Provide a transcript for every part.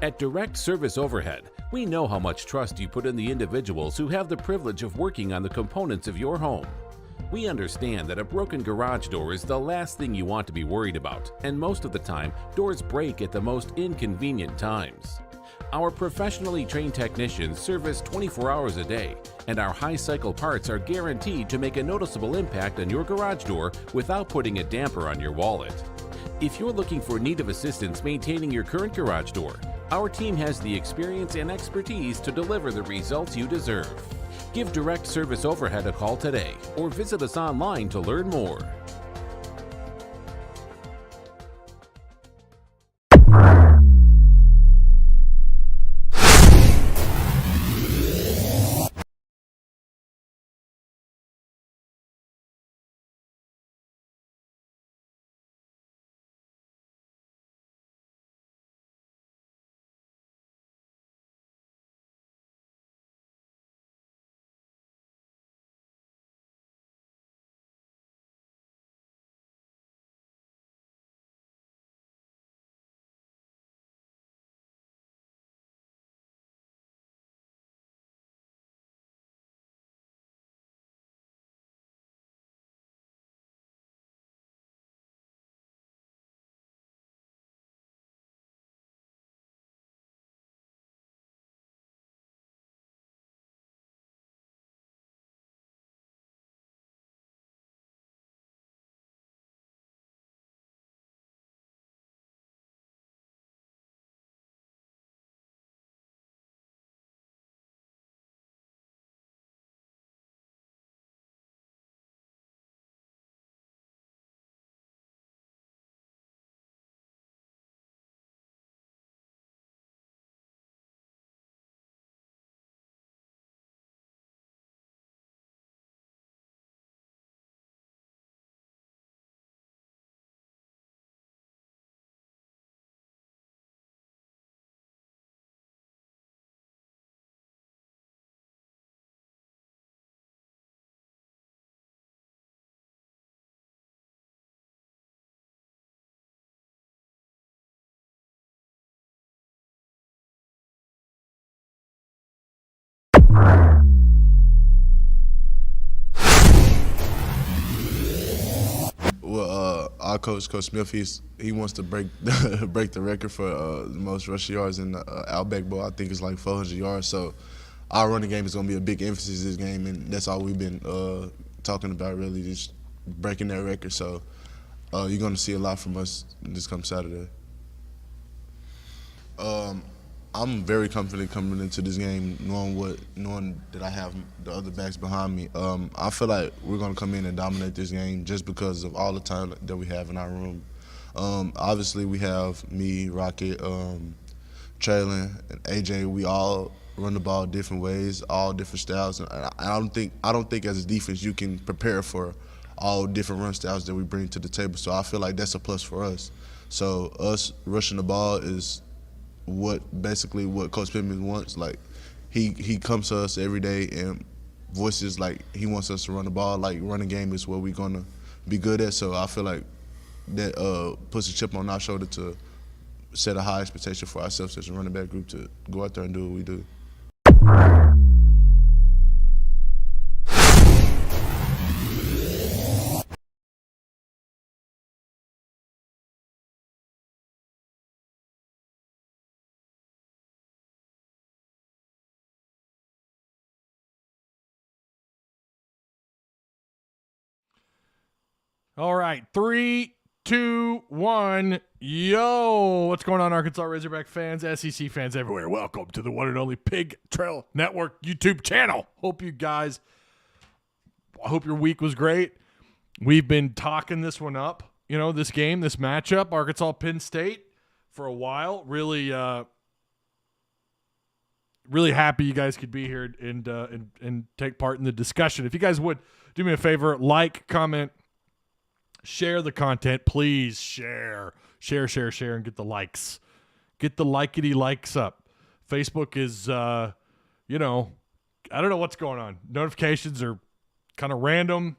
At Direct Service Overhead, we know how much trust you put in the individuals who have the privilege of working on the components of your home. We understand that a broken garage door is the last thing you want to be worried about, and most of the time, doors break at the most inconvenient times. Our professionally trained technicians service 24 hours a day, and our high-cycle parts are guaranteed to make a noticeable impact on your garage door without putting a damper on your wallet. If you're looking for need of assistance maintaining your current garage door, our team has the experience and expertise to deliver the results you deserve. Give Direct Service Overhead a call today or visit us online to learn more. Well, our coach Smith, he wants to break break the record for the most rushing yards in the Outback Bowl. I think it's like 400 yards. So our running game is going to be a big emphasis this game, and that's all we've been talking about, really, just breaking that record. So you're going to see a lot from us this come Saturday. I'm very confident coming into this game, knowing that I have the other backs behind me. I feel like we're going to come in and dominate this game just because of all the talent that we have in our room. Obviously, we have me, Rocket, Traylon, and AJ. We all run the ball different ways, all different styles. And I don't think as a defense you can prepare for all different run styles that we bring to the table. So I feel like that's a plus for us. So us rushing the ball is what Coach Pittman wants. Like he comes to us every day and voices like he wants us to run the ball. Like running game is what we're gonna be good at. So I feel like that puts a chip on our shoulder to set a high expectation for ourselves as a running back group to go out there and do what we do. All right, 3, 2, 1. Yo, what's going on, Arkansas Razorback fans, SEC fans everywhere? Welcome to the one and only Pig Trail Network YouTube channel. I hope your week was great. We've been talking this one up, this game, this matchup, Arkansas Penn State, for a while. Really happy you guys could be here and take part in the discussion. If you guys would do me a favor, like, comment, share the content, please. Share, and get the likes. Get the likety likes up. Facebook is, I don't know what's going on. Notifications are kind of random.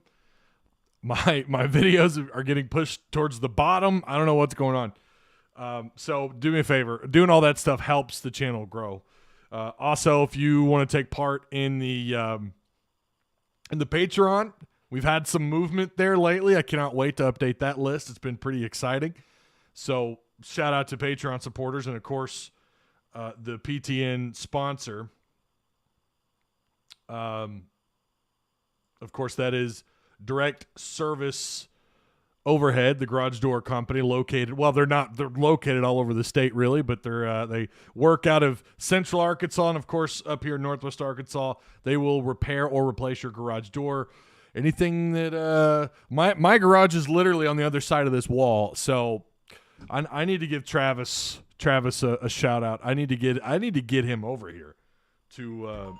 My videos are getting pushed towards the bottom. I don't know what's going on. So do me a favor. Doing all that stuff helps the channel grow. Also, if you want to take part in the Patreon, we've had some movement there lately. I cannot wait to update that list. It's been pretty exciting. So shout out to Patreon supporters and, of course, the PTN sponsor. Of course, that is Direct Service Overhead, the garage door company located. Well, they're located all over the state, really, but they work out of Central Arkansas, and of course, up here in Northwest Arkansas, they will repair or replace your garage door. Anything that my garage is literally on the other side of this wall, so I need to give Travis a shout out. I need to get him over here to.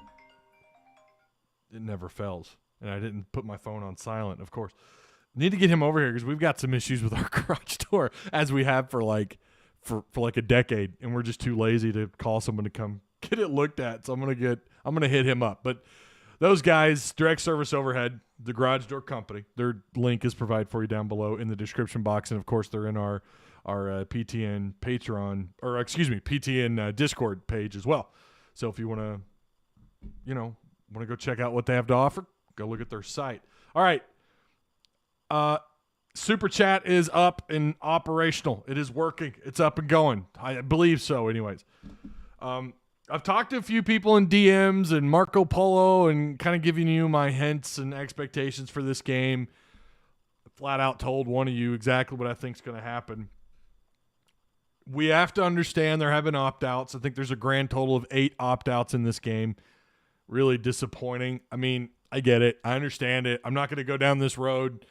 It never fails, and I didn't put my phone on silent, of course. Need to get him over here because we've got some issues with our garage door, as we have for like a decade, and we're just too lazy to call someone to come get it looked at. So I'm gonna hit him up. But those guys, Direct Service Overhead, the garage door company, their link is provided for you down below in the description box, and of course they're in our PTN Patreon, or excuse me, PTN Discord page as well. So if you want to go check out what they have to offer, go look at their site. All right. Super Chat is up and operational. It is working. It's up and going. I believe so anyways. I've talked to a few people in DMs and Marco Polo and kind of giving you my hints and expectations for this game. Flat out told one of you exactly what I think is going to happen. We have to understand they're having opt-outs. I think there's a grand total of 8 opt-outs in this game. Really disappointing. I mean, I get it. I understand it. I'm not going to go down this road.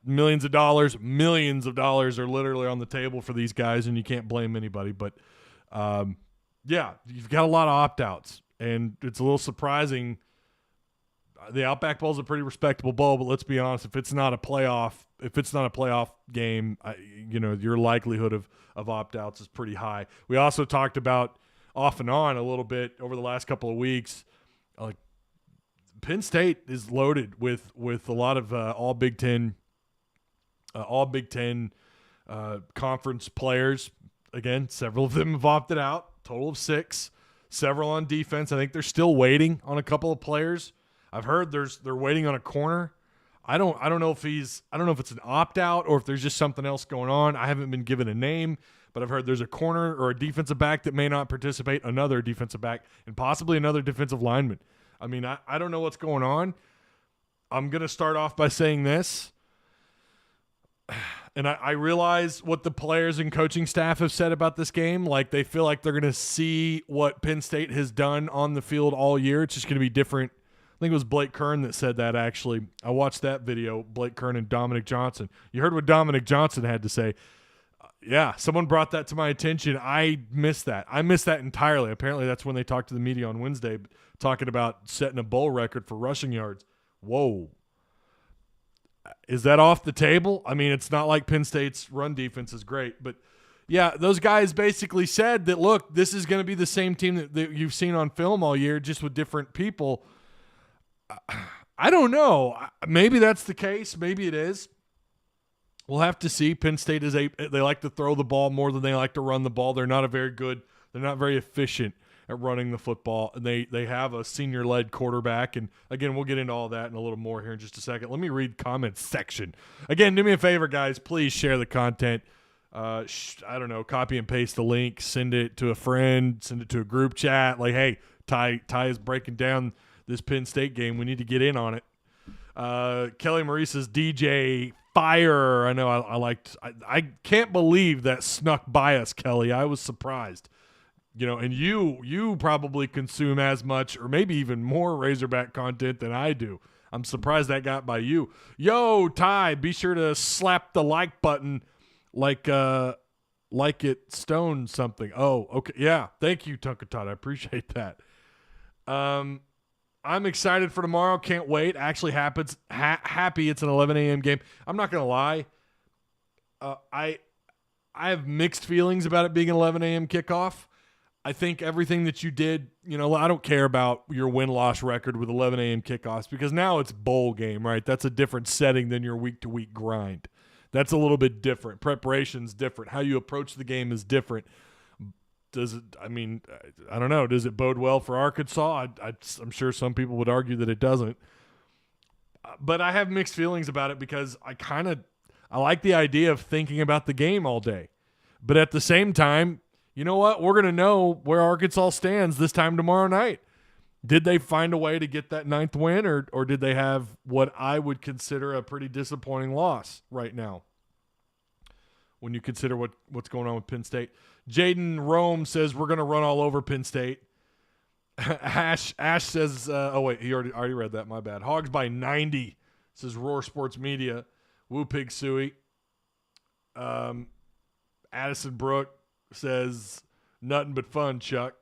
Millions of dollars are literally on the table for these guys, and you can't blame anybody. But, yeah, you've got a lot of opt-outs, and it's a little surprising. The Outback Bowl is a pretty respectable bowl, but let's be honest, if it's not a playoff game, your likelihood of opt-outs is pretty high. We also talked about off and on a little bit over the last couple of weeks. Penn State is loaded with a lot of all Big Ten conference players. Again, several of them have opted out. Total of 6. Several on defense. I think they're still waiting on a couple of players. I've heard they're waiting on a corner. I don't know if it's an opt out or if there's just something else going on. I haven't been given a name, but I've heard there's a corner or a defensive back that may not participate, another defensive back, and possibly another defensive lineman. I mean, I don't know what's going on. I'm going to start off by saying this. And I realize what the players and coaching staff have said about this game. Like, they feel like they're going to see what Penn State has done on the field all year. It's just going to be different. I think it was Blake Kern that said that, actually. I watched that video, Blake Kern and Dominic Johnson. You heard what Dominic Johnson had to say. Yeah, someone brought that to my attention. I missed that. I missed that entirely. Apparently, that's when they talked to the media on Wednesday, talking about setting a bowl record for rushing yards. Whoa. Is that off the table? I mean, it's not like Penn State's run defense is great, but yeah, those guys basically said that, look, this is going to be the same team that you've seen on film all year, just with different people. I don't know. Maybe that's the case. Maybe it is. We'll have to see. Penn State they like to throw the ball more than they like to run the ball. They're not very efficient at running the football. And they have a senior-led quarterback. And again, we'll get into all that and a little more here in just a second. Let me read comments section. Again, do me a favor, guys. Please share the content. I don't know, copy and paste the link, send it to a friend, send it to a group chat. Like, hey, Ty is breaking down this Penn State game. We need to get in on it. Kelly Marie says, DJ Fire. I know I can't believe that snuck by us, Kelly. I was surprised. And you probably consume as much or maybe even more Razorback content than I do. I'm surprised that got by you. Yo, Ty, be sure to slap the like button like it stoned something. Oh, okay. Yeah. Thank you, Tunkatot. I appreciate that. I'm excited for tomorrow. Can't wait. Actually happens. Happy it's an 11 a.m. game. I'm not going to lie. I have mixed feelings about it being an 11 a.m. kickoff. I think everything that you did, I don't care about your win-loss record with 11 a.m. kickoffs because now it's bowl game, right? That's a different setting than your week-to-week grind. That's a little bit different. Preparation's different. How you approach the game is different. Does it? I mean, I don't know. Does it bode well for Arkansas? I'm sure some people would argue that it doesn't. But I have mixed feelings about it because I like the idea of thinking about the game all day. But at the same time, you know what? We're going to know where Arkansas stands this time tomorrow night. Did they find a way to get that 9th win, or did they have what I would consider a pretty disappointing loss right now when you consider what's going on with Penn State? Jaden Rome says we're going to run all over Penn State. Ash says, he already read that, my bad. Hogs by 90, says Roar Sports Media. Woo Pig Suey. Addison Brook says, nothing but fun, Chuck.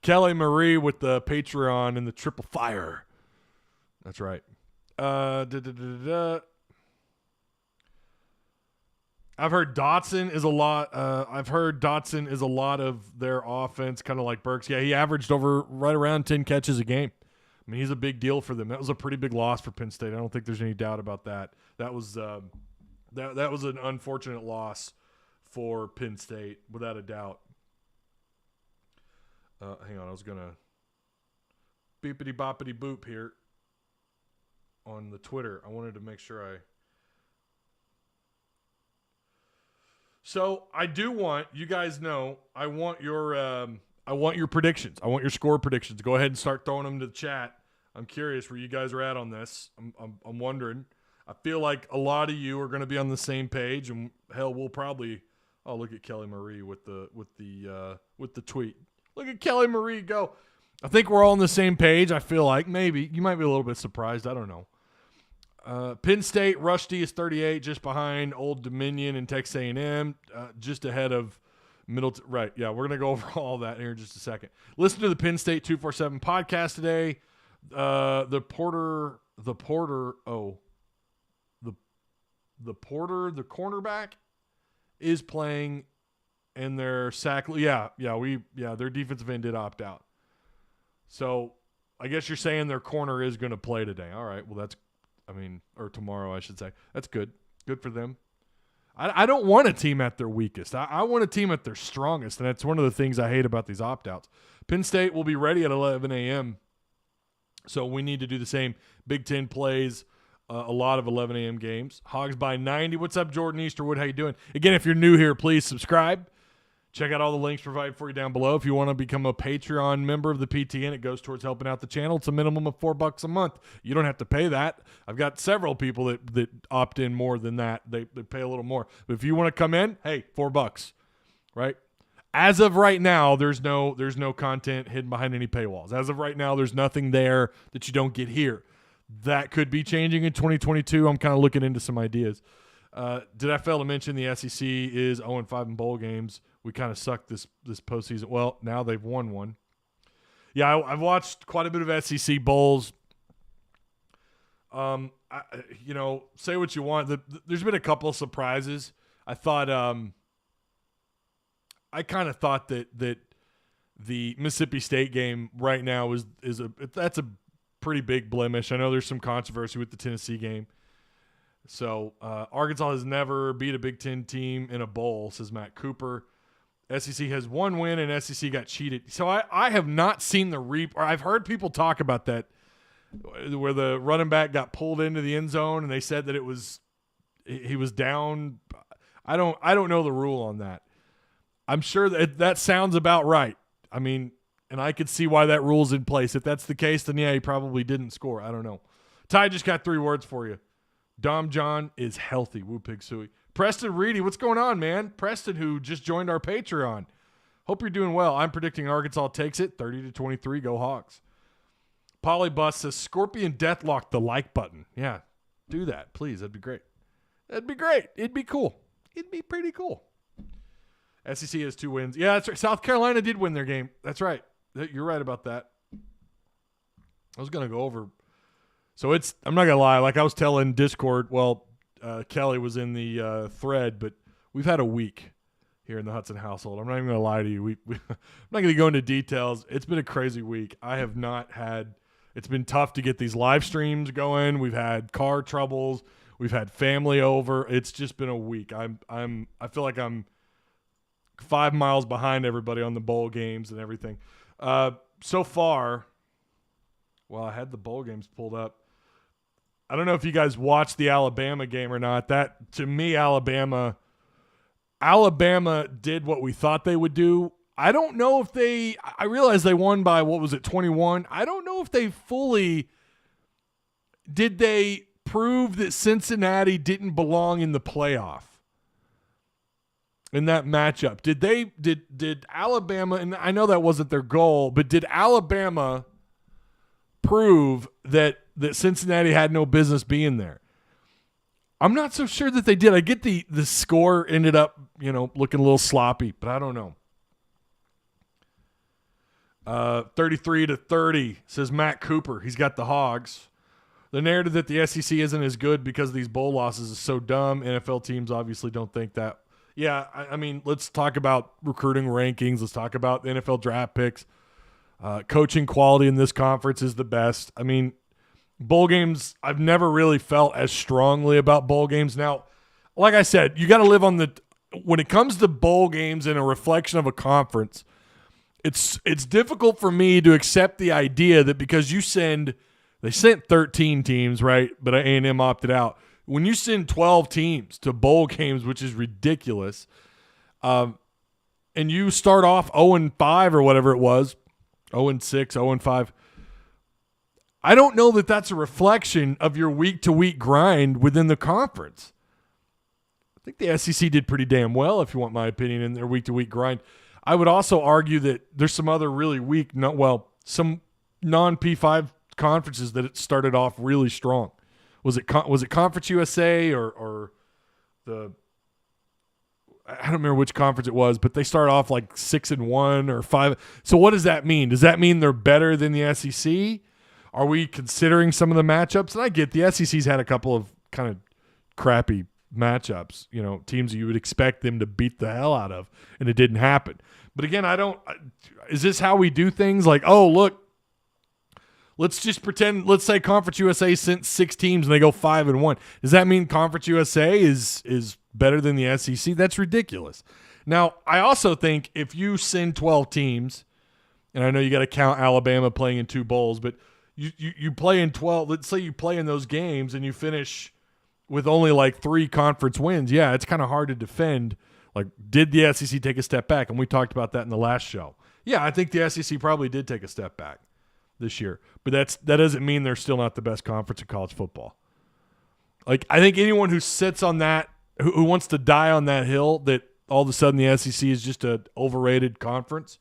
Kelly Marie with the Patreon and the triple fire. That's right. I've heard Dotson is a lot. Dotson is a lot of their offense, kind of like Burks. Yeah, he averaged right around 10 catches a game. I mean, he's a big deal for them. That was a pretty big loss for Penn State. I don't think there's any doubt about that. That was that was an unfortunate loss for Penn State, without a doubt. Hang on, I was gonna beepity boppity boop here on the Twitter. I wanted to make sure So I do want, you guys know, I want your predictions. I want your score predictions. Go ahead and start throwing them to the chat. I'm curious where you guys are at on this. I'm wondering. I feel like a lot of you are going to be on the same page, and hell, we'll probably. Oh, look at Kelly Marie with the tweet. Look at Kelly Marie go. I think we're all on the same page. I feel like maybe you might be a little bit surprised. I don't know. Penn State, Rusty is 38, just behind Old Dominion and Texas A&M, just ahead of Middleton. Right, yeah, we're going to go over all that here in just a second. Listen to the Penn State 247 podcast today. The cornerback is playing, and their their defensive end did opt out. So I guess you're saying their corner is going to play today. All right, well or tomorrow, I should say. That's good. Good for them. I don't want a team at their weakest. I want a team at their strongest, and that's one of the things I hate about these opt-outs. Penn State will be ready at 11 a.m., so we need to do the same. Big Ten plays a lot of 11 a.m. games. Hogs by 90. What's up, Jordan Easterwood? How you doing? Again, if you're new here, please subscribe. Check out all the links provided for you down below. If you want to become a Patreon member of the PTN, it goes towards helping out the channel. It's a minimum of $4 a month. You don't have to pay that. I've got several people that opt in more than that. They pay a little more. But if you want to come in, hey, $4, right? As of right now, there's no content hidden behind any paywalls. As of right now, there's nothing there that you don't get here. That could be changing in 2022. I'm kind of looking into some ideas. Did I fail to mention the SEC is 0-5 in bowl games? We kind of sucked this postseason. Well, now they've won one. Yeah, I've watched quite a bit of SEC bowls. Say what you want. There's been a couple of surprises. I kind of thought that the Mississippi State game right now that's a pretty big blemish. I know there's some controversy with the Tennessee game. So Arkansas has never beat a Big Ten team in a bowl, says Matt Cooper. SEC has one win, and SEC got cheated. So I have not seen or I've heard people talk about that, where the running back got pulled into the end zone, and they said that he was down. I don't know the rule on that. I'm sure that sounds about right. I mean, and I could see why that rule's in place. If that's the case, then yeah, he probably didn't score. I don't know. Ty just got 3 words for you. Dom John is healthy. Woo Pig Suey. Preston Reedy, what's going on, man? Preston, who just joined our Patreon. Hope you're doing well. I'm predicting Arkansas takes it 30-23. Go Hogs. Polybus says Scorpion Deathlock the like button. Yeah, do that, please. That'd be great. That'd be great. It'd be cool. It'd be pretty cool. SEC has 2 wins. Yeah, that's right. South Carolina did win their game. That's right. You're right about that. I was going to go over. So I'm not going to lie. Like I was telling Discord, Kelly was in the thread, but we've had a week here in the Hudson household. I'm not even going to lie to you. I'm not going to go into details. It's been a crazy week. It's been tough to get these live streams going. We've had car troubles. We've had family over. It's just been a week. I feel like I'm 5 miles behind everybody on the bowl games and everything. So far, well, I had the bowl games pulled up. I don't know if you guys watched the Alabama game or not. That, to me, Alabama did what we thought they would do. I don't know if I realized they won by, 21? I don't know if they fully – did they prove that Cincinnati didn't belong in the playoff in that matchup? Did Alabama – and I know that wasn't their goal, but did Alabama prove that Cincinnati had no business being there? I'm not so sure that they did. I get the score ended up, looking a little sloppy, but I don't know. 33-30 says Matt Cooper. He's got the Hogs. The narrative that the SEC isn't as good because of these bowl losses is so dumb. NFL teams obviously don't think that. Yeah, I mean, let's talk about recruiting rankings. Let's talk about the NFL draft picks. Coaching quality in this conference is the best. I mean, bowl games, I've never really felt as strongly about bowl games. Now, like I said, you got to live on when it comes to bowl games and a reflection of a conference, it's difficult for me to accept the idea that because they sent 13 teams, right? But A&M opted out. When you send 12 teams to bowl games, which is ridiculous, and you start off 0-5 or whatever it was, 0-6, 0-5, I don't know that that's a reflection of your week-to-week grind within the conference. I think the SEC did pretty damn well, if you want my opinion, in their week-to-week grind. I would also argue that there's some other really weak, some non-P5 conferences that it started off really strong. Was it Conference USA or the – I don't remember which conference it was, but they started off like 6-1 or 5. So what does that mean? Does that mean they're better than the SEC? Are we considering some of the matchups? And I get the SEC's had a couple of kind of crappy matchups, teams that you would expect them to beat the hell out of, and it didn't happen. But again, is this how we do things? Like, oh, look, let's just pretend, let's say Conference USA sent 6 teams and they go 5-1. Does that mean Conference USA is better than the SEC? That's ridiculous. Now, I also think if you send 12 teams, and I know you got to count Alabama playing in 2 bowls, but you play in 12, let's say you play in those games and you finish with only like 3 conference wins. Yeah, it's kind of hard to defend. Like, did the SEC take a step back? And we talked about that in the last show. Yeah, I think the SEC probably did take a step back this year. But that doesn't mean they're still not the best conference in college football. Like, I think anyone who sits on that, who wants to die on that hill that all of a sudden the SEC is just an overrated conference,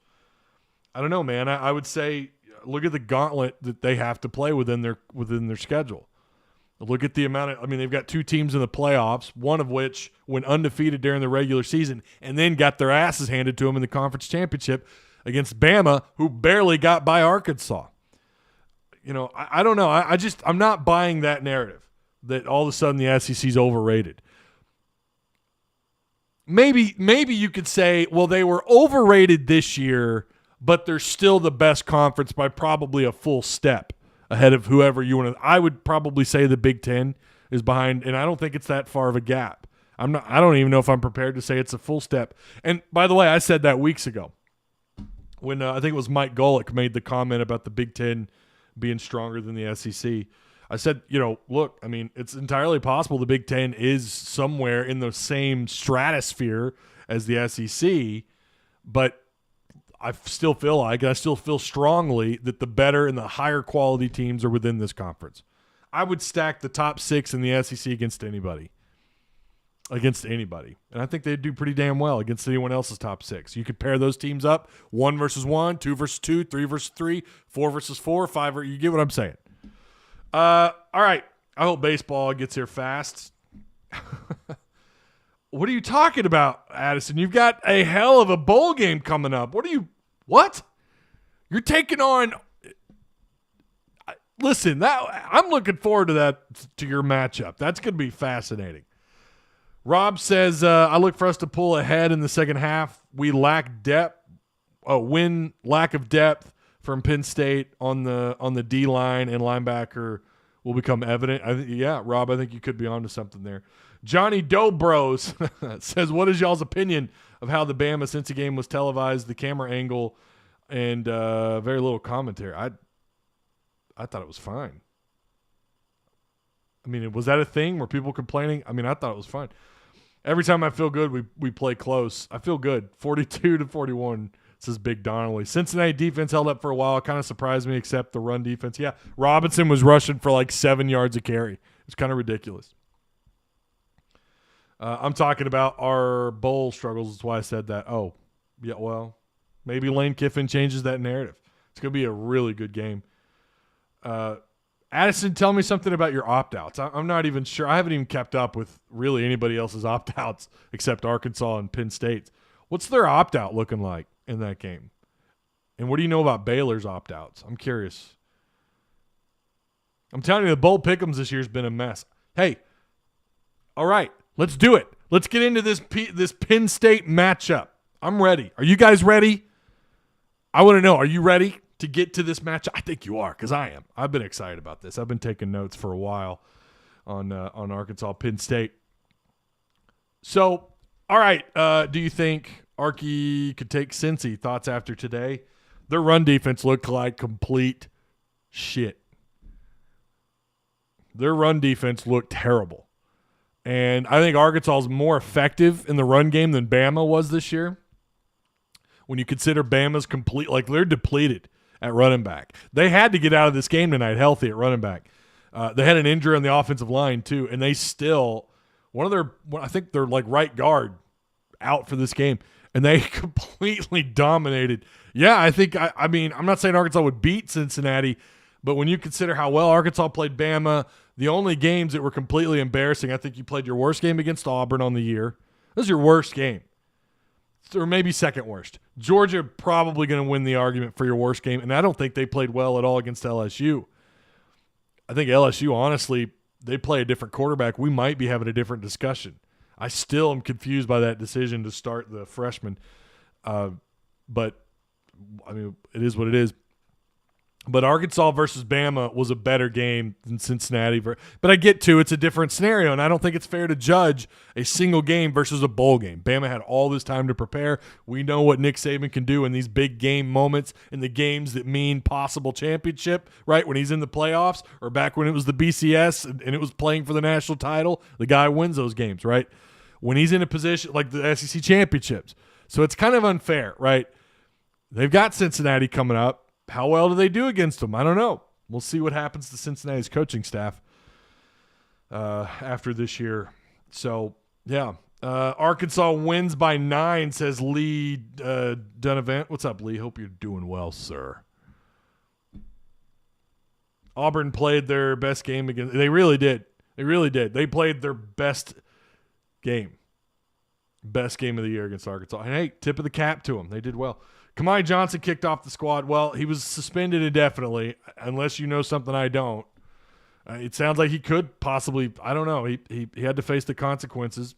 I don't know, man. I would say look at the gauntlet that they have to play within their schedule. Look at the amount of – they've got 2 teams in the playoffs, one of which went undefeated during the regular season and then got their asses handed to them in the conference championship against Bama, who barely got by Arkansas. I don't know. I'm not buying that narrative that all of a sudden the SEC is overrated. Maybe you could say, well, they were overrated this year, but they're still the best conference by probably a full step ahead of whoever you want to. I would probably say the Big Ten is behind, and I don't think it's that far of a gap. I don't even know if I'm prepared to say it's a full step. And by the way, I said that weeks ago when I think it was Mike Golick made the comment about the Big Ten being stronger than the SEC. I said, look, it's entirely possible the Big Ten is somewhere in the same stratosphere as the SEC, but I still feel strongly that the better and the higher quality teams are within this conference. I would stack the top 6 in the SEC against anybody. And I think they'd do pretty damn well against anyone else's top 6. You could pair those teams up, 1 versus 1, 2 versus 2, 3 versus 3, 4 versus 4, 5. You get what I'm saying. All right. I hope baseball gets here fast. What are you talking about, Addison? You've got a hell of a bowl game coming up. What? You're taking on – listen, I'm looking forward to that, to your matchup. That's going to be fascinating. Rob says, I look for us to pull ahead in the second half. We lack depth. Lack of depth from Penn State on the D-line and linebacker will become evident. Rob, I think you could be onto something there. Johnny Dobros says, what is y'all's opinion of how the Bama-Cincy game was televised, the camera angle, and very little commentary? I thought it was fine. I mean, was that a thing? Were people complaining? I mean, I thought it was fine. Every time I feel good, we play close. I feel good. 42-41, says Big Donnelly. Cincinnati defense held up for a while. It kind of surprised me, except the run defense. Yeah, Robinson was rushing for like 7 yards a carry. It's kind of ridiculous. I'm talking about our bowl struggles. That's why I said that. Oh, yeah, well, maybe Lane Kiffin changes that narrative. It's going to be a really good game. Addison, tell me something about your opt-outs. I'm not even sure. I haven't even kept up with really anybody else's opt-outs except Arkansas and Penn State. What's their opt-out looking like in that game? And what do you know about Baylor's opt-outs? I'm curious. I'm telling you, the bowl pick'ems this year has been a mess. Hey, all right. Let's do it. Let's get into this Penn State matchup. I'm ready. Are you guys ready? I want to know, are you ready to get to this matchup? I think you are, because I am. I've been excited about this. I've been taking notes for a while on Arkansas, Penn State. So, all right, do you think Arky could take Cincy? Thoughts after today? Their run defense looked like complete shit. Their run defense looked terrible. And I think Arkansas is more effective in the run game than Bama was this year. When you consider Bama's complete, like they're depleted at running back. They had to get out of this game tonight healthy at running back. They had an injury on the offensive line too, and they still, I think their like right guard out for this game, and they completely dominated. Yeah, I think, I mean, I'm not saying Arkansas would beat Cincinnati, but when you consider how well Arkansas played Bama, the only games that were completely embarrassing, I think you played your worst game against Auburn on the year. This is your worst game. Or maybe second worst. Georgia probably going to win the argument for your worst game, and I don't think they played well at all against LSU. I think LSU, honestly, they play a different quarterback. We might be having a different discussion. I still am confused by that decision to start the freshman. But, I mean, it is what it is. But Arkansas versus Bama was a better game than Cincinnati. But I get to it's a different scenario, and I don't think it's fair to judge a single game versus a bowl game. Bama had all this time to prepare. We know what Nick Saban can do in these big game moments, in the games that mean possible championship, right? When he's in the playoffs, or back when it was the BCS and it was playing for the national title, the guy wins those games, right? When he's in a position like the SEC championships. So it's kind of unfair, right? They've got Cincinnati coming up. How well do they do against them? I don't know. We'll see what happens to Cincinnati's coaching staff after this year. So, yeah. Arkansas wins by 9, says Lee Dunavant. What's up, Lee? Hope you're doing well, sir. Auburn played their best game against – they really did. They really did. They played their best game. Best game of the year against Arkansas. And, hey, tip of the cap to them. They did well. Kamai Johnson kicked off the squad. Well, he was suspended indefinitely, unless you know something I don't. It sounds like he could possibly, I don't know. He had to face the consequences.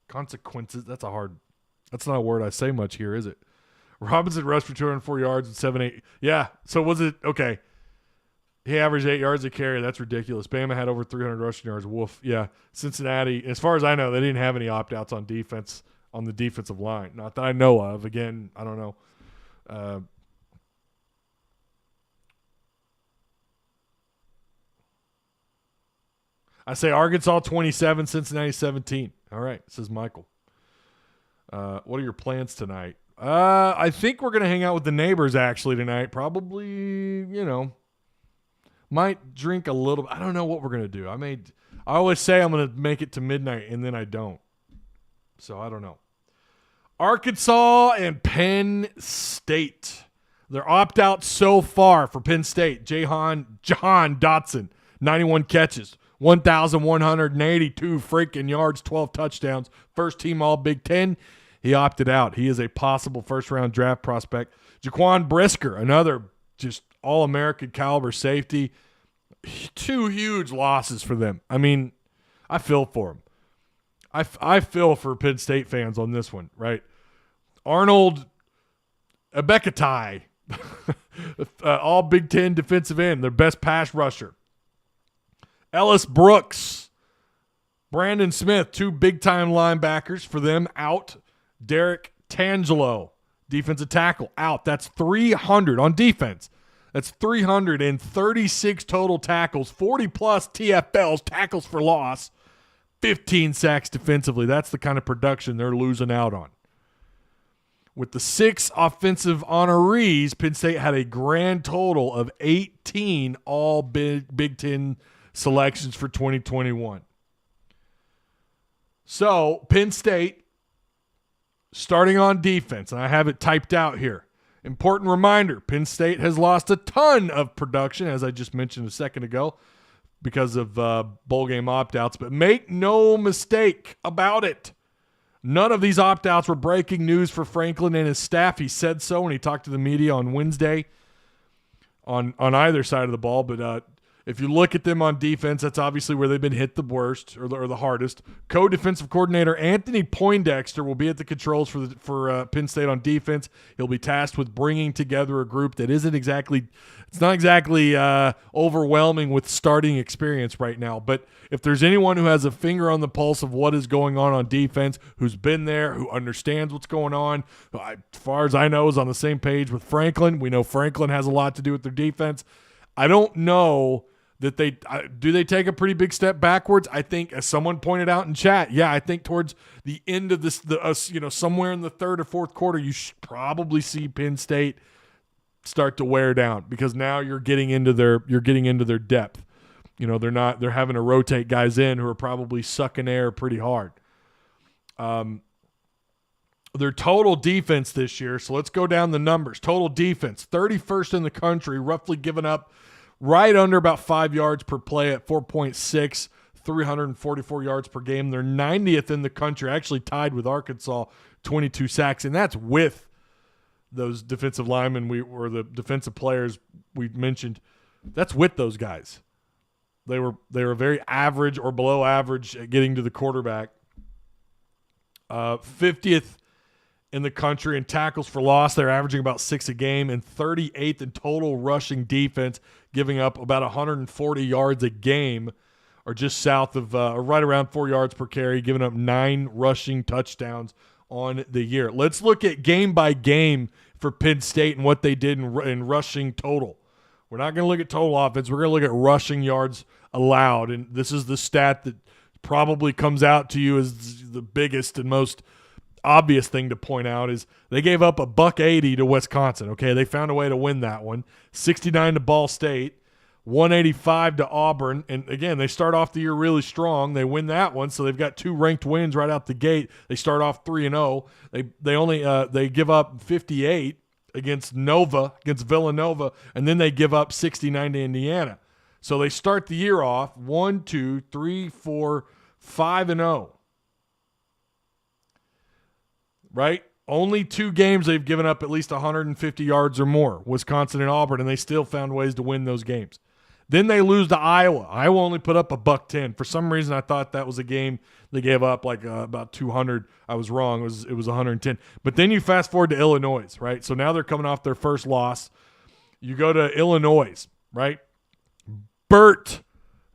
Consequences, that's not a word I say much here, is it? Robinson rushed for 204 yards and 7-8. Yeah, so was it, okay. He averaged 8 yards a carry. That's ridiculous. Bama had over 300 rushing yards. Woof. Yeah, Cincinnati, as far as I know, they didn't have any opt-outs on defense, on the defensive line. Not that I know of. Again, I don't know. I say Arkansas 27, Cincinnati 17. All right, says Michael. What are your plans tonight? I think we're going to hang out with the neighbors actually tonight. Probably, might drink a little. I don't know what we're going to do. I always say I'm going to make it to midnight, and then I don't. So I don't know. Arkansas and Penn State. Their opt-out so far for Penn State. Jahan Dotson, 91 catches, 1,182 freaking yards, 12 touchdowns. First team all Big Ten. He opted out. He is a possible first-round draft prospect. Jaquan Brisker, another just all-American caliber safety. 2 huge losses for them. I mean, I feel for him. I feel for Penn State fans on this one, right? Arnold Ebekatai, all Big Ten defensive end, their best pass rusher. Ellis Brooks, Brandon Smith, 2 big-time linebackers for them, out. Derek Tangelo, defensive tackle, out. That's 300 on defense. That's 336 total tackles, 40-plus TFLs, tackles for loss, 15 sacks defensively. That's the kind of production they're losing out on. With the 6 offensive honorees, Penn State had a grand total of 18 all Big Ten selections for 2021. So, Penn State, starting on defense, and I have it typed out here. Important reminder, Penn State has lost a ton of production, as I just mentioned a second ago, because of bowl game opt-outs. But make no mistake about it. None of these opt-outs were breaking news for Franklin and his staff. He said so when he talked to the media on Wednesday on either side of the ball. But if you look at them on defense, that's obviously where they've been hit the worst or the hardest. Co-defensive coordinator Anthony Poindexter will be at the controls for Penn State on defense. He'll be tasked with bringing together a group that it's not exactly overwhelming with starting experience right now. But if there's anyone who has a finger on the pulse of what is going on defense, who's been there, who understands what's going on, who, as far as I know, is on the same page with Franklin. We know Franklin has a lot to do with their defense. I don't know that they take a pretty big step backwards. I think, as someone pointed out in chat, I think towards the end of this, somewhere in the third or fourth quarter, you should probably see Penn State start to wear down, because now you're getting into their depth. They're having to rotate guys in who are probably sucking air pretty hard. Their total defense this year, so let's go down the numbers. Total defense, 31st in the country, roughly giving up right under about 5 yards per play at 4.6, 344 yards per game. They're 90th in the country, actually tied with Arkansas, 22 sacks, and that's with those defensive linemen or the defensive players we mentioned. That's with those guys. They were very average or below average at getting to the quarterback. 50th in the country in tackles for loss. They're averaging about 6 a game, and 38th in total rushing defense, giving up about 140 yards a game, or just south of right around 4 yards per carry, giving up 9 rushing touchdowns on the year. Let's look at game by game for Penn State and what they did in rushing total. We're not going to look at total offense. We're going to look at rushing yards allowed, and this is the stat that probably comes out to you as the biggest and most obvious thing to point out. Is they gave up $180 to Wisconsin. Okay, they found a way to win that one. 69 to Ball State, 185 to Auburn, and again, they start off the year really strong. They win that one, so they've got 2 ranked wins right out the gate. They start off 3-0. They give up 58 against Villanova, and then they give up 69 to Indiana. So they start the year off 5-0. Right? Only 2 games they've given up at least 150 yards or more, Wisconsin and Auburn, and they still found ways to win those games. Then they lose to Iowa. Iowa only put up $110. For some reason, I thought that was a game they gave up about 200. I was wrong. It was 110. But then you fast forward to Illinois, right? So now they're coming off their first loss. You go to Illinois, right? Brett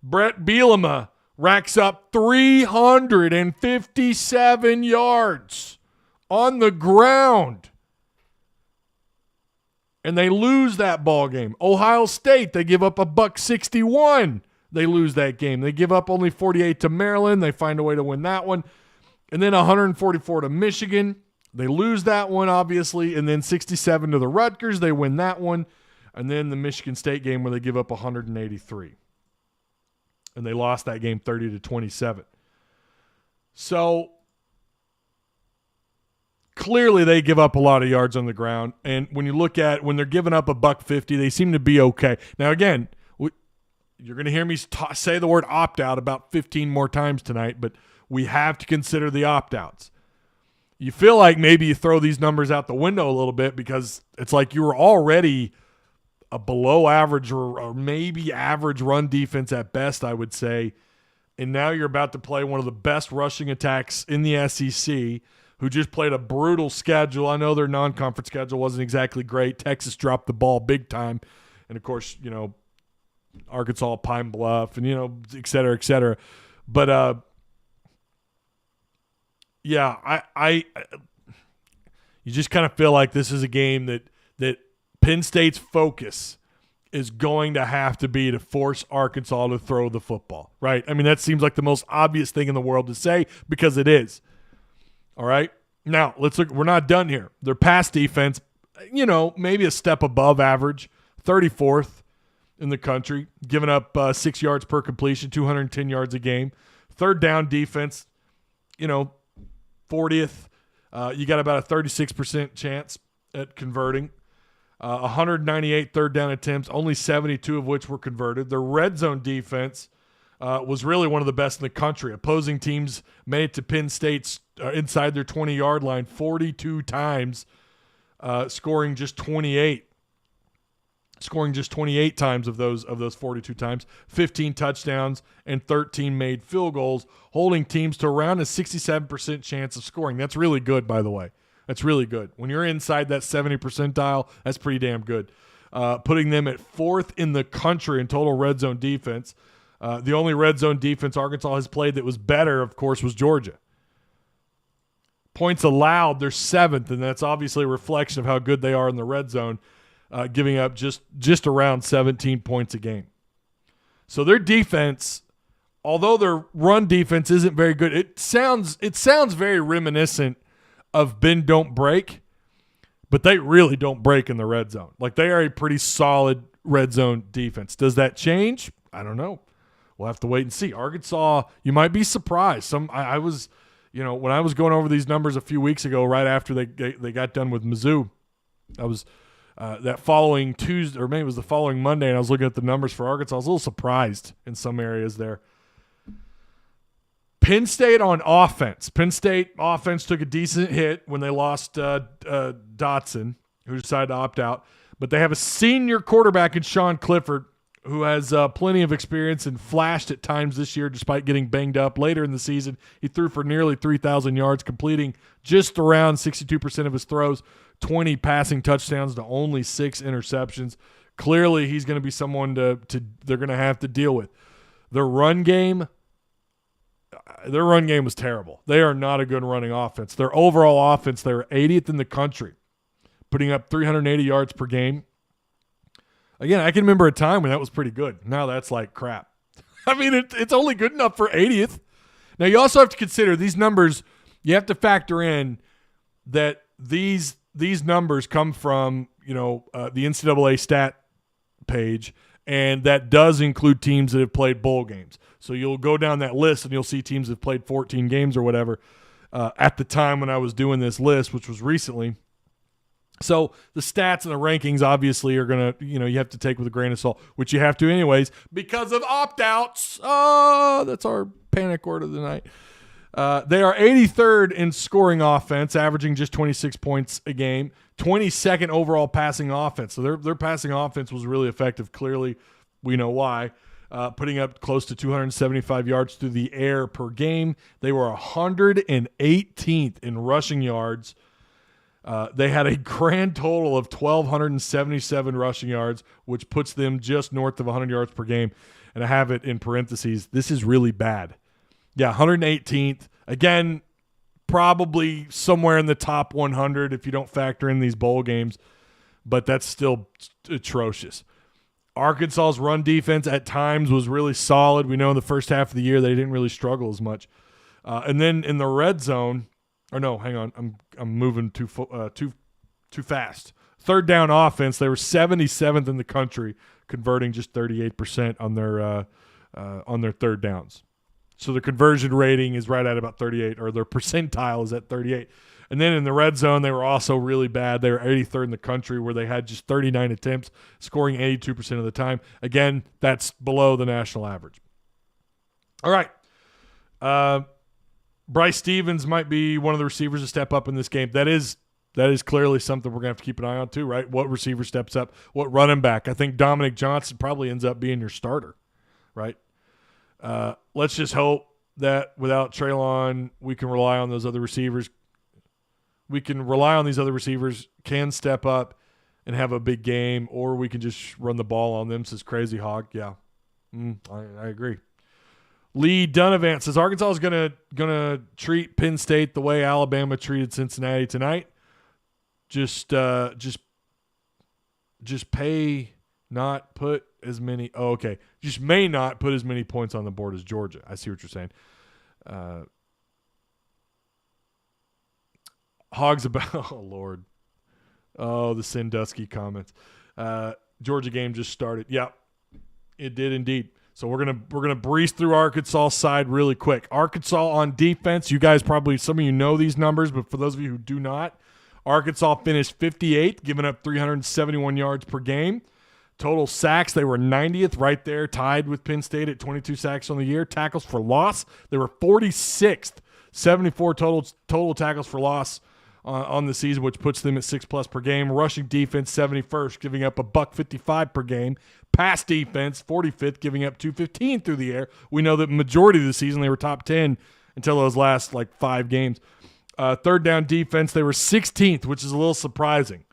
Bielema racks up 357 yards on the ground. And they lose that ball game. Ohio State, they give up $161. They lose that game. They give up only 48 to Maryland. They find a way to win that one. And then 144 to Michigan. They lose that one, obviously. And then 67 to the Rutgers. They win that one. And then the Michigan State game where they give up 183. And they lost that game 30-27. So clearly they give up a lot of yards on the ground. And when you look at when they're giving up $150, they seem to be okay. Now, again, you're going to hear me say the word opt-out about 15 more times tonight, but we have to consider the opt-outs. You feel like maybe you throw these numbers out the window a little bit because it's like you were already a below average or maybe average run defense at best, I would say, and now you're about to play one of the best rushing attacks in the SEC, who just played a brutal schedule. I know their non-conference schedule wasn't exactly great. Texas dropped the ball big time. And, of course, Arkansas, Pine Bluff, and, et cetera, et cetera. But, yeah, I you just kind of feel like this is a game that Penn State's focus is going to have to be to force Arkansas to throw the football, right? I mean, that seems like the most obvious thing in the world to say because it is. All right? Now, let's look. We're not done here. Their pass defense, maybe a step above average, 34th in the country, giving up 6 yards per completion, 210 yards a game. Third down defense, 40th. You got about a 36% chance at converting. 198 third down attempts, only 72 of which were converted. Their red zone defense was really one of the best in the country. Opposing teams made it to Penn State's inside their 20-yard line 42 times, scoring just 28 times of those 42 times, 15 touchdowns and 13 made field goals, holding teams to around a 67% chance of scoring. That's really good, by the way. That's really good. When you're inside that 70 percentile, that's pretty damn good. Putting them at 4th in the country in total red zone defense. The only red zone defense Arkansas has played that was better, of course, was Georgia. Points allowed, they're 7th, and that's obviously a reflection of how good they are in the red zone, giving up just around 17 points a game. So their defense, although their run defense isn't very good, it sounds very reminiscent of bend don't break, but they really don't break in the red zone. Like, they are a pretty solid red zone defense. Does that change? I don't know. We'll have to wait and see. Arkansas, you might be surprised. I was, when I was going over these numbers a few weeks ago, right after they got done with Mizzou, I was that following Tuesday, or maybe it was the following Monday, and I was looking at the numbers for Arkansas. I was a little surprised in some areas there. Penn State on offense. Penn State offense took a decent hit when they lost Dotson, who decided to opt out. But they have a senior quarterback in Sean Clifford, who has plenty of experience and flashed at times this year despite getting banged up. Later in the season, he threw for nearly 3,000 yards, completing just around 62% of his throws, 20 passing touchdowns to only 6 interceptions. Clearly, he's going to be someone they're going to have to deal with. Their run game was terrible. They are not a good running offense. Their overall offense, they're 80th in the country, putting up 380 yards per game. Again, I can remember a time when that was pretty good. Now that's like crap. I mean, it's only good enough for 80th. Now, you also have to consider these numbers. You have to factor in that these numbers come from, the NCAA stat page, and that does include teams that have played bowl games. So you'll go down that list and you'll see teams that have played 14 games or whatever at the time when I was doing this list, which was recently. So the stats and the rankings obviously are going to, you have to take with a grain of salt, which you have to anyways because of opt-outs. Oh, that's our panic word of the night. They are 83rd in scoring offense, averaging just 26 points a game, 22nd overall passing offense. So their passing offense was really effective. Clearly, we know why. Putting up close to 275 yards through the air per game. They were 118th in rushing yards. They had a grand total of 1,277 rushing yards, which puts them just north of 100 yards per game. And I have it in parentheses. This is really bad. Yeah, 118th. Again, probably somewhere in the top 100 if you don't factor in these bowl games, but that's still atrocious. Arkansas's run defense at times was really solid. We know in the first half of the year they didn't really struggle as much. And then in the red zone, or no, hang on, I'm moving too fast. Third down offense, they were 77th in the country, converting just 38% on their third downs. So the conversion rating is right at about 38, or their percentile is at 38. And then in the red zone, they were also really bad. They were 83rd in the country, where they had just 39 attempts, scoring 82% of the time. Again, that's below the national average. All right. Bryce Stevens might be one of the receivers to step up in this game. That is clearly something we're going to have to keep an eye on too, right? What receiver steps up? What running back? I think Dominic Johnson probably ends up being your starter, right? Let's just hope that without Treylon, we can rely on those other receivers. We can rely on these other receivers, can step up and have a big game, or we can just run the ball on them, says Crazy Hog. Yeah, I agree. Lee Donovan says Arkansas is gonna treat Penn State the way Alabama treated Cincinnati tonight. Just pay, not put as many. Oh, okay. Just may not put as many points on the board as Georgia. I see what you're saying. Hogs about. Oh Lord. Oh, the Sandusky comments. Georgia game just started. Yep, it did indeed. So we're gonna breeze through Arkansas side really quick. Arkansas on defense. You guys probably, some of you know these numbers, but for those of you who do not, Arkansas finished 58th, giving up 371 yards per game. Total sacks, they were 90th, right there, tied with Penn State at 22 sacks on the year. Tackles for loss, they were 46th, 74 total tackles for loss on the season, which puts them at 6+ per game. Rushing defense, 71st, giving up $155 per game. Pass defense, 45th, giving up $215 through the air. We know that majority of the season they were top 10 until those last 5 games. Third down defense, they were 16th, which is a little surprising.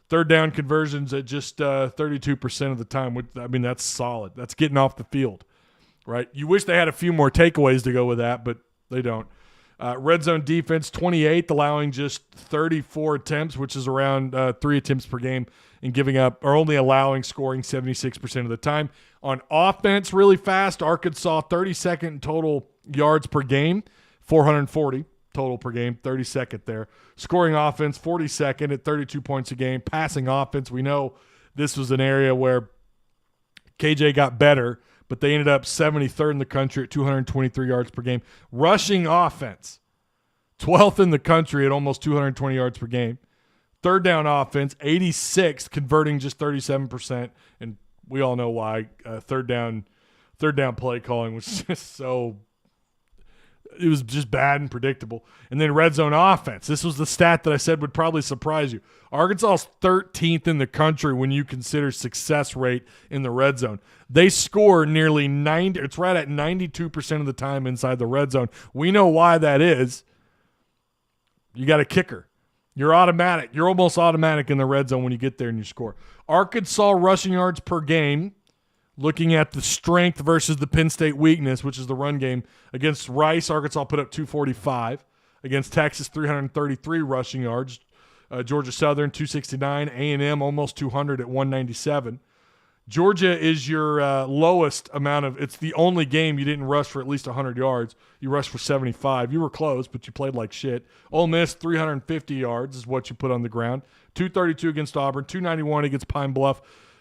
Third down conversions at just 32% of the time. That's solid. That's getting off the field, right? You wish they had a few more takeaways to go with that, but they don't. Red zone defense, 28th, allowing just 34 attempts, which is around 3 attempts per game, and giving up or only allowing scoring 76% of the time. On offense, really fast, Arkansas 32nd in total yards per game, 440 total per game, 32nd there. Scoring offense, 42nd at 32 points a game. Passing offense, we know this was an area where KJ got better, but they ended up 73rd in the country at 223 yards per game. Rushing offense, 12th in the country at almost 220 yards per game. Third down offense, 86th, converting just 37%, and we all know why. Third down play calling was just so – it was just bad and predictable. And then red zone offense. This was the stat that I said would probably surprise you. Arkansas is 13th in the country when you consider success rate in the red zone. They score nearly 90. It's right at 92% of the time inside the red zone. We know why that is. You got a kicker. You're automatic. You're almost automatic in the red zone when you get there and you score. Arkansas rushing yards per game. Looking at the strength versus the Penn State weakness, which is the run game. Against Rice, Arkansas put up 245. Against Texas, 333 rushing yards. Georgia Southern, 269. A&M, almost 200 at 197. Georgia is your lowest amount of – it's the only game you didn't rush for at least 100 yards. You rushed for 75. You were close, but you played like shit. Ole Miss, 350 yards is what you put on the ground. 232 against Auburn. 291 against Pine Bluff.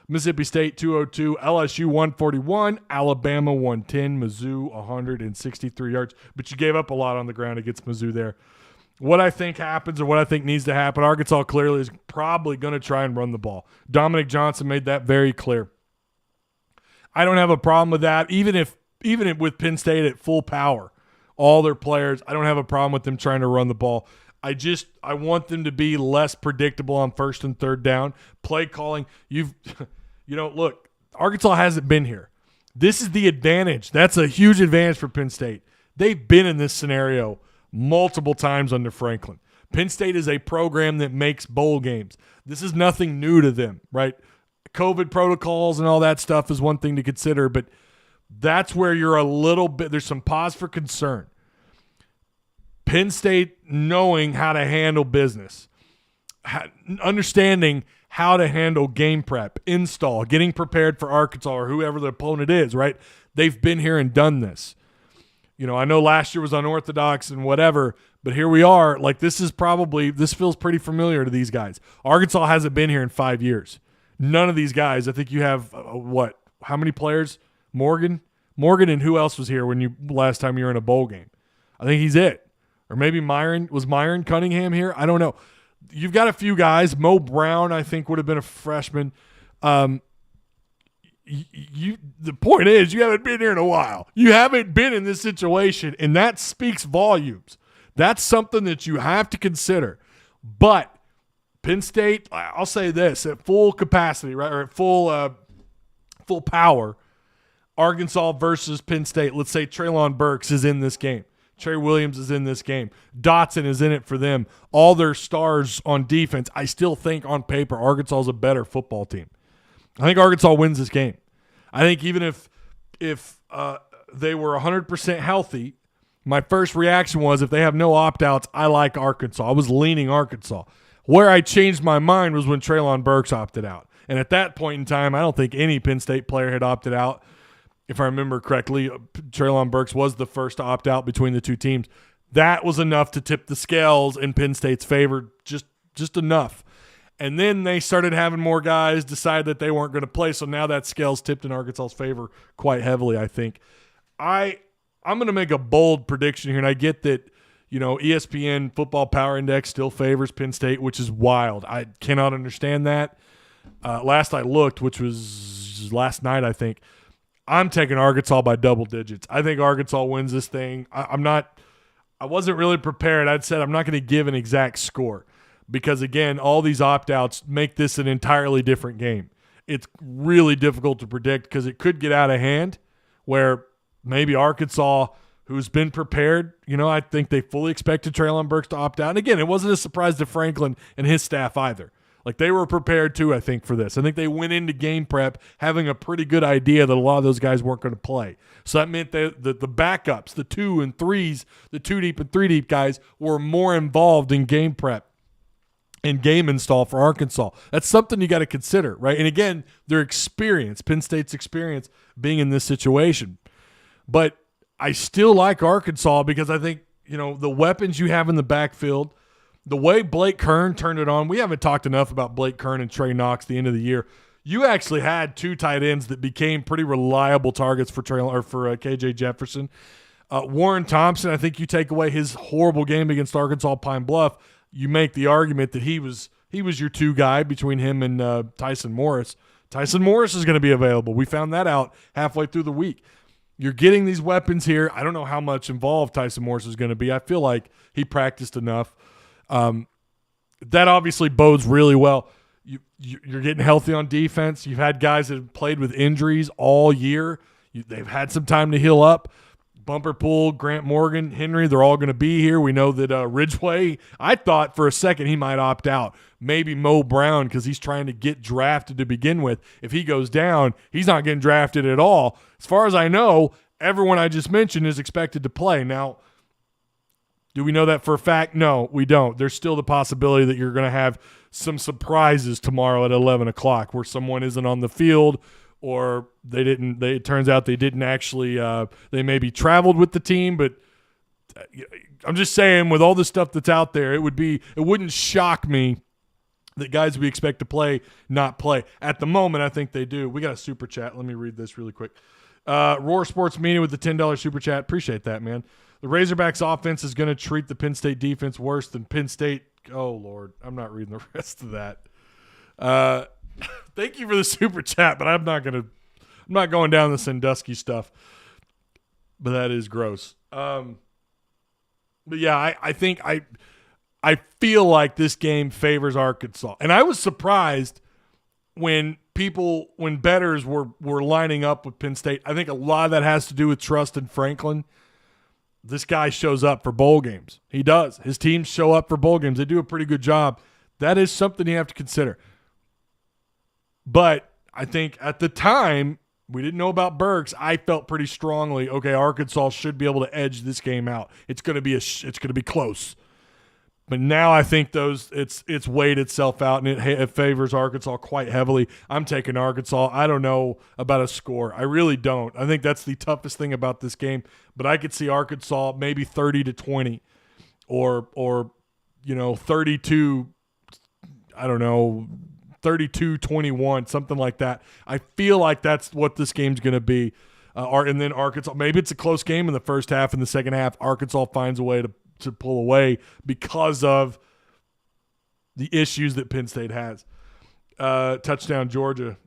Mississippi State 202, LSU 141, Alabama 110, Mizzou 163 yards. But you gave up a lot on the ground against Mizzou there. What I think happens or what I think needs to happen, Arkansas clearly is probably going to try and run the ball. Dominic Johnson made that very clear. I don't have a problem with that. Even if with Penn State at full power, all their players, I don't have a problem with them trying to run the ball. I want them to be less predictable on first and third down. Play calling, look, Arkansas hasn't been here. This is the advantage. That's a huge advantage for Penn State. They've been in this scenario multiple times under Franklin. Penn State is a program that makes bowl games. This is nothing new to them, right? COVID protocols and all that stuff is one thing to consider, but that's where you're a little bit – there's some pause for concern. Penn State knowing how to handle business, understanding how to handle game prep, install, getting prepared for Arkansas or whoever the opponent is, right? They've been here and done this. I know last year was unorthodox and whatever, but here we are. This feels pretty familiar to these guys. Arkansas hasn't been here in 5 years. None of these guys. I think you have, how many players? Morgan and who else was here last time you were in a bowl game? I think he's it. Or maybe Myron. Was Myron Cunningham here? I don't know. You've got a few guys. Mo Brown, I think, would have been a freshman. The point is, you haven't been here in a while. You haven't been in this situation, and that speaks volumes. That's something that you have to consider. But Penn State, I'll say this, at full capacity, right, or at full power, Arkansas versus Penn State, let's say Treylon Burks is in this game. Trey Williams is in this game. Dotson is in it for them. All their stars on defense. I still think on paper Arkansas is a better football team. I think Arkansas wins this game. I think even if they were 100% healthy, my first reaction was if they have no opt-outs, I like Arkansas. I was leaning Arkansas. Where I changed my mind was when Treylon Burks opted out. And at that point in time, I don't think any Penn State player had opted out. If I remember correctly, Treylon Burks was the first to opt out between the two teams. That was enough to tip the scales in Penn State's favor, just enough. And then they started having more guys decide that they weren't going to play, so now that scale's tipped in Arkansas's favor quite heavily, I think. I'm going to make a bold prediction here, and I get that, ESPN Football Power Index still favors Penn State, which is wild. I cannot understand that. Last I looked, which was last night, I think, I'm taking Arkansas by double digits. I think Arkansas wins this thing. I wasn't really prepared. I'd said I'm not going to give an exact score because, again, all these opt-outs make this an entirely different game. It's really difficult to predict because it could get out of hand where maybe Arkansas, who's been prepared, I think they fully expected Treylon Burks to opt out. And, again, it wasn't a surprise to Franklin and his staff either. Like, they were prepared, too, I think, for this. I think they went into game prep having a pretty good idea that a lot of those guys weren't going to play. So that meant that the backups, the 2 and 3s, the 2-deep and 3-deep guys were more involved in game prep and game install for Arkansas. That's something you got to consider, right? And, again, their experience, Penn State's experience being in this situation. But I still like Arkansas because I think, the weapons you have in the backfield, the way Blake Kern turned it on, we haven't talked enough about Blake Kern and Trey Knox at the end of the year. You actually had 2 tight ends that became pretty reliable targets for KJ Jefferson. Warren Thompson, I think you take away his horrible game against Arkansas Pine Bluff, you make the argument that he was your 2 guy between him and Tyson Morris. Tyson Morris is going to be available. We found that out halfway through the week. You're getting these weapons here. I don't know how much involved Tyson Morris is going to be. I feel like he practiced enough. That obviously bodes really well. You're getting healthy on defense. You've had guys that have played with injuries all year. They've had some time to heal up. Bumper Pool, Grant Morgan, Henry, they're all going to be here. We know that Ridgeway, I thought for a second he might opt out. Maybe Mo Brown because he's trying to get drafted to begin with. If he goes down, he's not getting drafted at all. As far as I know, everyone I just mentioned is expected to play. Now, do we know that for a fact? No, we don't. There's still the possibility that you're going to have some surprises tomorrow at 11 o'clock where someone isn't on the field or it turns out they didn't actually they maybe traveled with the team. But I'm just saying with all the stuff that's out there, it wouldn't shock me that guys we expect to play not play. At the moment, I think they do. We got a super chat. Let me read this really quick. Roar Sports Media with the $10 super chat. Appreciate that, man. The Razorbacks offense is going to treat the Penn State defense worse than Penn State. Oh, Lord. I'm not reading the rest of that. Thank you for the super chat, but I'm not going down the Sandusky stuff. But that is gross. But yeah, I think I feel like this game favors Arkansas. And I was surprised when bettors were lining up with Penn State. I think a lot of that has to do with trust in Franklin. This guy shows up for bowl games. He does. His teams show up for bowl games. They do a pretty good job. That is something you have to consider. But I think at the time, we didn't know about Burks. I felt pretty strongly, okay, Arkansas should be able to edge this game out. It's going to be close. But now I think it's weighed itself out, and it favors Arkansas quite heavily. I'm taking Arkansas. I don't know about a score. I really don't. I think that's the toughest thing about this game. But I could see Arkansas maybe 30-20 or 32, I don't know, 32-21, something like that. I feel like that's what this game's going to be. And then Arkansas, maybe it's a close game in the first half. In the second half, Arkansas finds a way to pull away because of the issues that Penn State has. Touchdown, Georgia.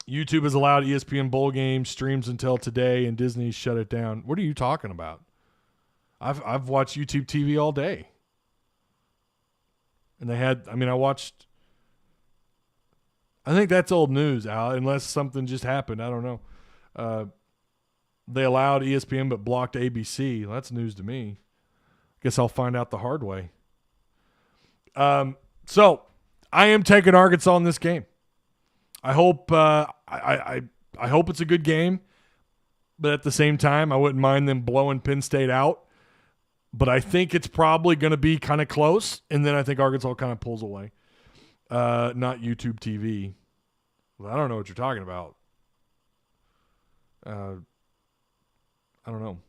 YouTube has allowed ESPN bowl game streams until today, and Disney shut it down. What are you talking about? I've watched YouTube TV all day. And I think that's old news, Al, unless something just happened. I don't know. they allowed ESPN but blocked ABC. Well, that's news to me. Guess I'll find out the hard way. So I am taking Arkansas in this game. I hope I hope it's a good game, but at the same time, I wouldn't mind them blowing Penn State out. But I think it's probably going to be kind of close, and then I think Arkansas kind of pulls away. Not YouTube TV. Well, I don't know what you're talking about. I don't know.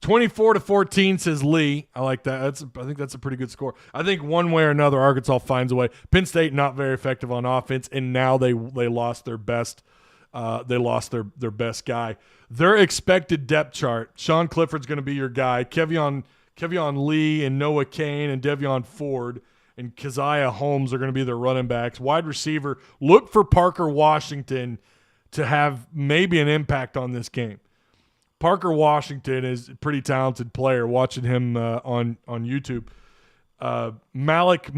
24-14 says Lee. I like that. I think that's a pretty good score. I think one way or another, Arkansas finds a way. Penn State not very effective on offense, and now they lost their best. They lost their best guy. Their expected depth chart: Sean Clifford's going to be your guy. Kevion Lee and Noah Kane and Devion Ford and Keziah Holmes are going to be their running backs. Wide receiver: look for Parker Washington to have maybe an impact on this game. Parker Washington is a pretty talented player. Watching him on YouTube. Malik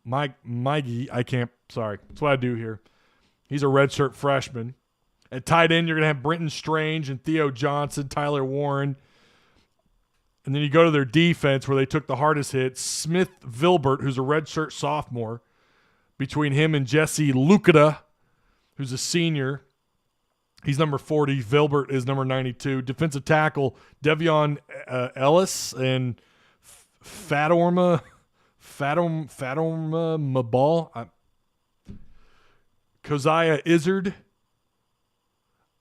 Mikey, I can't. Sorry, that's what I do here. He's a redshirt freshman. At tight end, you're going to have Brenton Strange and Theo Johnson, Tyler Warren. And then you go to their defense where they took the hardest hit. Smith Vilbert, who's a redshirt sophomore. Between him and Jesse Lukata, who's a senior. He's number 40. Vilbert is number 92. Defensive tackle, Devion Ellis and Fatorma Mabal. Keziah Izzard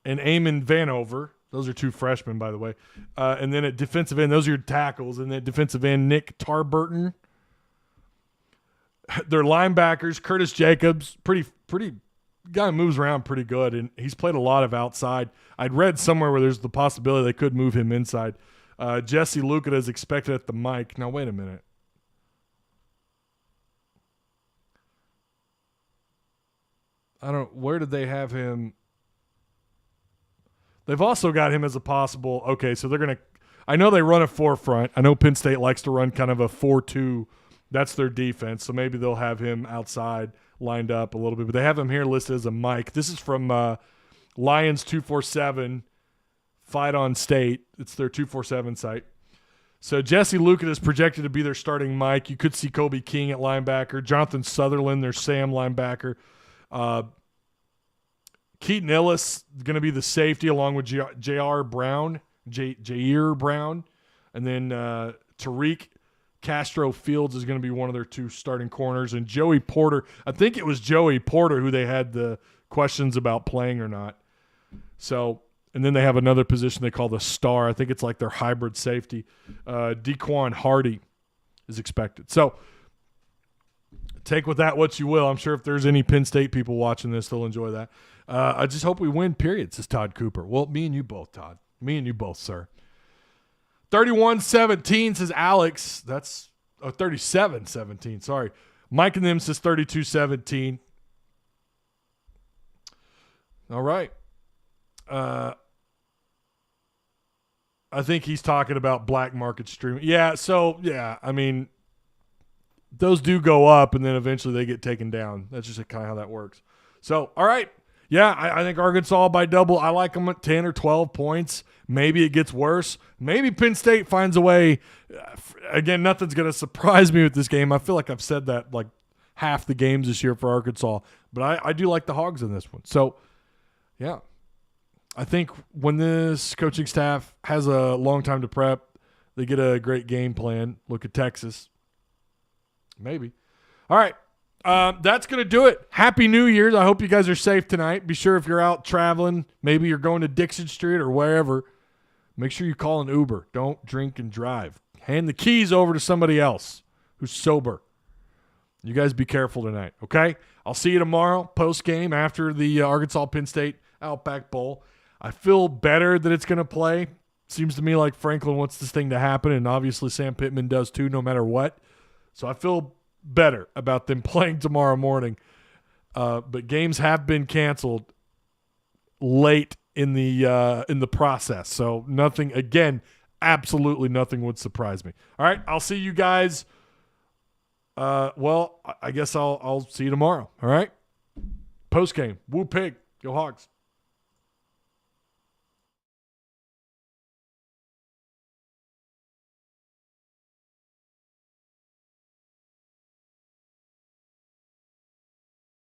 and Eamon Vanover. Those are two freshmen, by the way. And then at defensive end, those are your tackles. And then at defensive end, Nick Tarburton. Their linebackers, Curtis Jacobs, pretty guy moves around pretty good, and he's played a lot of outside. I'd read somewhere where there's the possibility they could move him inside. Jesse Lukata is expected at the mic. Now, wait a minute. Where did they have him? They've also got him as a possible. Okay, so they're going to – I know they run a 4-front. I know Penn State likes to run kind of a 4-2. That's their defense, so maybe they'll have him outside lined up a little bit. But they have him here listed as a mic. This is from Lions 247, Fight on State. It's their 247 site. So Jesse Lukata is projected to be their starting mic. You could see Kobe King at linebacker. Jonathan Sutherland, their Sam linebacker. Keaton Ellis is going to be the safety along with Jair Brown. And then Tariq Castro Fields is going to be one of their two starting corners. And Joey Porter, I think it was Joey Porter who they had the questions about playing or not. So, and then they have another position they call the star. I think it's like their hybrid safety. Dequan Hardy is expected. So, take with that what you will. I'm sure if there's any Penn State people watching this, they'll enjoy that. I just hope we win, period, says Todd Cooper. Well, me and you both, Todd. Me and you both, sir. 31-17 says Alex. That's 37-17. Sorry. Mike and them says 32-17. All right. I think he's talking about black market streaming. Yeah, so, yeah, I mean, those do go up, and then eventually they get taken down. That's just kind of how that works. So, all right. Yeah, I think Arkansas by double. I like them at 10 or 12 points. Maybe it gets worse. Maybe Penn State finds a way. Again, nothing's going to surprise me with this game. I feel like I've said that like half the games this year for Arkansas. But I do like the Hogs in this one. So, yeah. I think when this coaching staff has a long time to prep, they get a great game plan. Look at Texas. Maybe. All right. That's going to do it. Happy New Year's. I hope you guys are safe tonight. Be sure if you're out traveling, maybe you're going to Dixon Street or wherever, make sure you call an Uber. Don't drink and drive. Hand the keys over to somebody else who's sober. You guys be careful tonight, okay? I'll see you tomorrow, post-game, after the Arkansas-Penn State Outback Bowl. I feel better that it's going to play. Seems to me like Franklin wants this thing to happen, and obviously Sam Pittman does too, no matter what. So I feel better about them playing tomorrow morning. But games have been canceled late in the process. So nothing, again, absolutely nothing would surprise me. All right, I'll see you guys. Well, I guess I'll see you tomorrow. All right? Post game. Woo pig. Go Hogs.